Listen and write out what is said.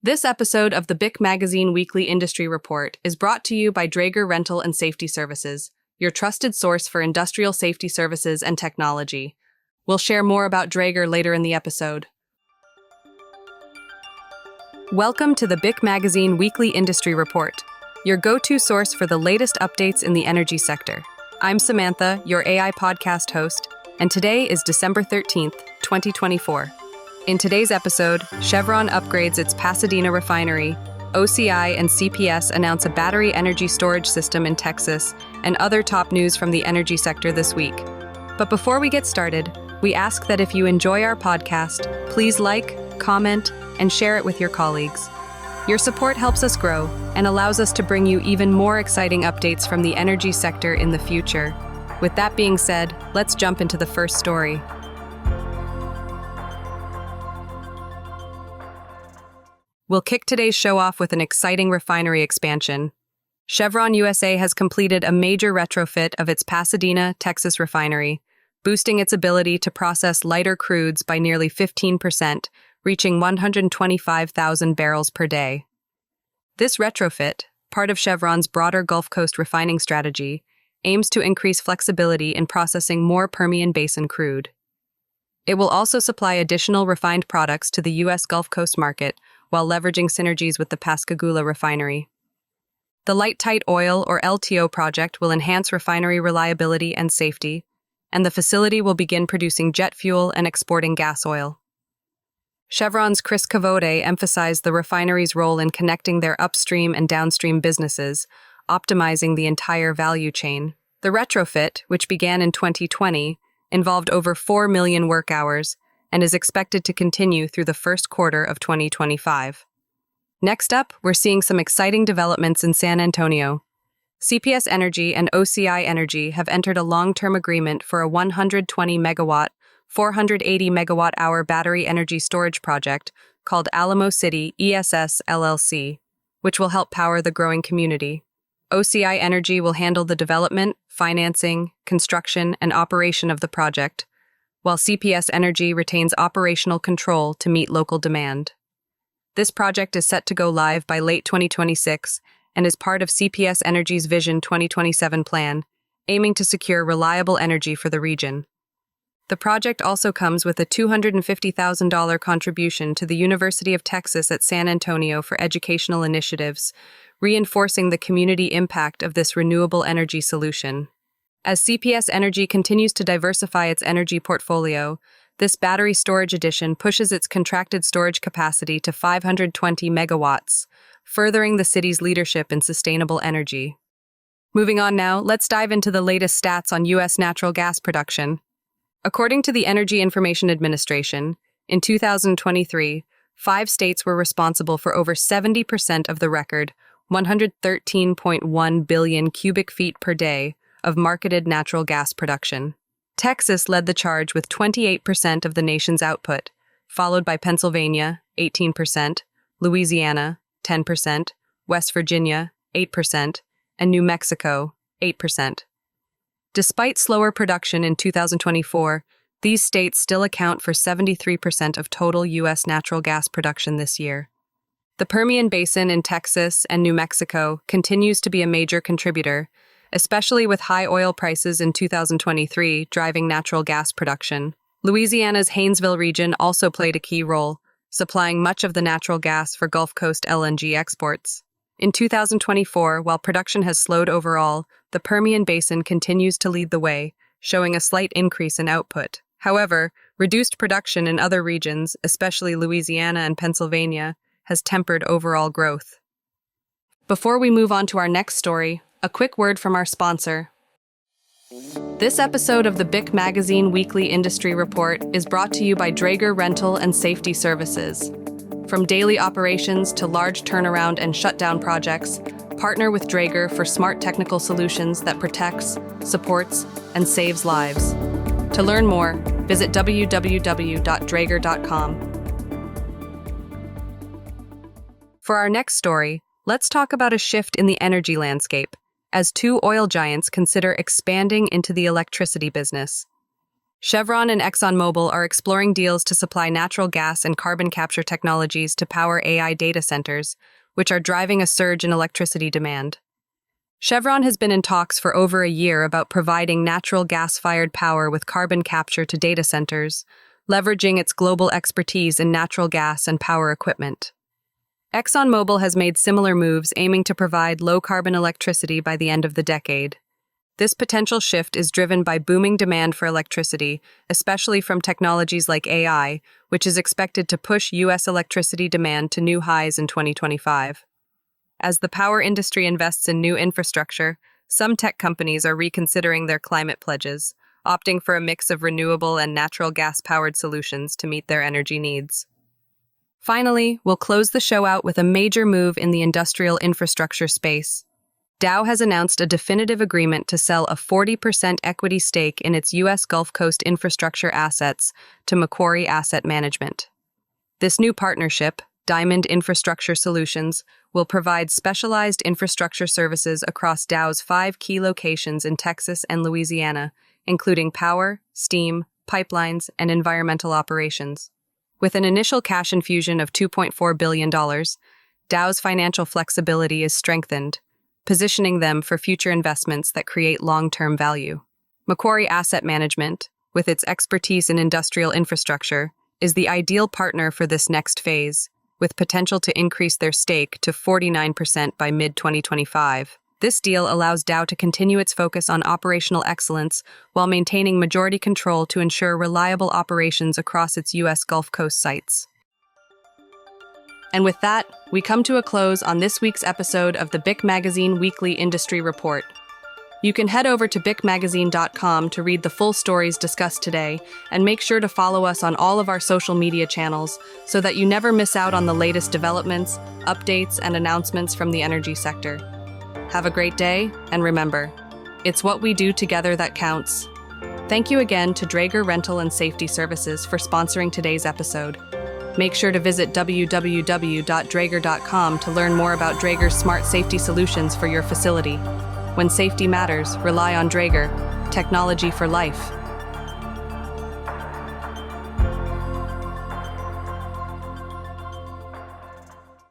This episode of the BIC Magazine Weekly Industry Report is brought to you by Draeger Rental and Safety Services, your trusted source for industrial safety services and technology. We'll share more about Draeger later in the episode. Welcome to the BIC Magazine Weekly Industry Report, your go-to source for the latest updates in the energy sector. I'm Samantha, your AI podcast host, and today is December 13th, 2024. In today's episode, Chevron upgrades its Pasadena refinery, OCI and CPS announce a battery energy storage system in Texas, and other top news from the energy sector this week. But before we get started, we ask that if you enjoy our podcast, please like, comment, and share it with your colleagues. Your support helps us grow and allows us to bring you even more exciting updates from the energy sector in the future. With that being said, let's jump into the first story. We'll kick today's show off with an exciting refinery expansion. Chevron USA has completed a major retrofit of its Pasadena, Texas refinery, boosting its ability to process lighter crudes by nearly 15%, reaching 125,000 barrels per day. This retrofit, part of Chevron's broader Gulf Coast refining strategy, aims to increase flexibility in processing more Permian Basin crude. It will also supply additional refined products to the U.S. Gulf Coast market while leveraging synergies with the Pascagoula refinery. The Light Tight Oil, or LTO project, will enhance refinery reliability and safety, and the facility will begin producing jet fuel and exporting gas oil. Chevron's Chris Cavode emphasized the refinery's role in connecting their upstream and downstream businesses, optimizing the entire value chain. The retrofit, which began in 2020, involved over 4 million work hours and is expected to continue through the first quarter of 2025. Next up, we're seeing some exciting developments in San Antonio. CPS Energy and OCI Energy have entered a long-term agreement for a 120-megawatt, 480-megawatt-hour battery energy storage project called Alamo City ESS LLC, which will help power the growing community. OCI Energy will handle the development, financing, construction, and operation of the project, while CPS Energy retains operational control to meet local demand. This project is set to go live by late 2026 and is part of CPS Energy's Vision 2027 plan, aiming to secure reliable energy for the region. The project also comes with a $250,000 contribution to the University of Texas at San Antonio for educational initiatives, reinforcing the community impact of this renewable energy solution. As CPS Energy continues to diversify its energy portfolio, this battery storage addition pushes its contracted storage capacity to 520 megawatts, furthering the city's leadership in sustainable energy. Moving on now, let's dive into the latest stats on U.S. natural gas production. According to the Energy Information Administration, in 2023, 5 states were responsible for over 70% of the record 113.1 billion cubic feet per day of marketed natural gas production. Texas led the charge with 28% of the nation's output, followed by Pennsylvania, 18%, Louisiana, 10%, West Virginia, 8%, and New Mexico, 8%. Despite slower production in 2024, these states still account for 73% of total U.S. natural gas production this year. The Permian Basin in Texas and New Mexico continues to be a major contributor, especially with high oil prices in 2023 driving natural gas production. Louisiana's Haynesville region also played a key role, supplying much of the natural gas for Gulf Coast LNG exports. In 2024, while production has slowed overall, the Permian Basin continues to lead the way, showing a slight increase in output. However, reduced production in other regions, especially Louisiana and Pennsylvania, has tempered overall growth. Before we move on to our next story, a quick word from our sponsor. This episode of the BIC Magazine Weekly Industry Report is brought to you by Draeger Rental and Safety Services. From daily operations to large turnaround and shutdown projects, partner with Draeger for smart technical solutions that protects, supports, and saves lives. To learn more, visit www.draeger.com. For our next story, let's talk about a shift in the energy landscape, as 2 oil giants consider expanding into the electricity business. Chevron and ExxonMobil are exploring deals to supply natural gas and carbon capture technologies to power AI data centers, which are driving a surge in electricity demand. Chevron has been in talks for over a year about providing natural gas-fired power with carbon capture to data centers, leveraging its global expertise in natural gas and power equipment. ExxonMobil has made similar moves aiming to provide low-carbon electricity by the end of the decade. This potential shift is driven by booming demand for electricity, especially from technologies like AI, which is expected to push U.S. electricity demand to new highs in 2025. As the power industry invests in new infrastructure, some tech companies are reconsidering their climate pledges, opting for a mix of renewable and natural gas-powered solutions to meet their energy needs. Finally, we'll close the show out with a major move in the industrial infrastructure space. Dow has announced a definitive agreement to sell a 40% equity stake in its U.S. Gulf Coast infrastructure assets to Macquarie Asset Management. This new partnership, Diamond Infrastructure Solutions, will provide specialized infrastructure services across Dow's 5 key locations in Texas and Louisiana, including power, steam, pipelines, and environmental operations. With an initial cash infusion of $2.4 billion, Dow's financial flexibility is strengthened, positioning them for future investments that create long-term value. Macquarie Asset Management, with its expertise in industrial infrastructure, is the ideal partner for this next phase, with potential to increase their stake to 49% by mid-2025. This deal allows Dow to continue its focus on operational excellence while maintaining majority control to ensure reliable operations across its U.S. Gulf Coast sites. And with that, we come to a close on this week's episode of the BIC Magazine Weekly Industry Report. You can head over to bicmagazine.com to read the full stories discussed today, and make sure to follow us on all of our social media channels so that you never miss out on the latest developments, updates, and announcements from the energy sector. Have a great day, and remember, it's what we do together that counts. Thank you again to Draeger Rental and Safety Services for sponsoring today's episode. Make sure to visit www.draeger.com to learn more about Draeger's smart safety solutions for your facility. When safety matters, rely on Draeger, technology for life.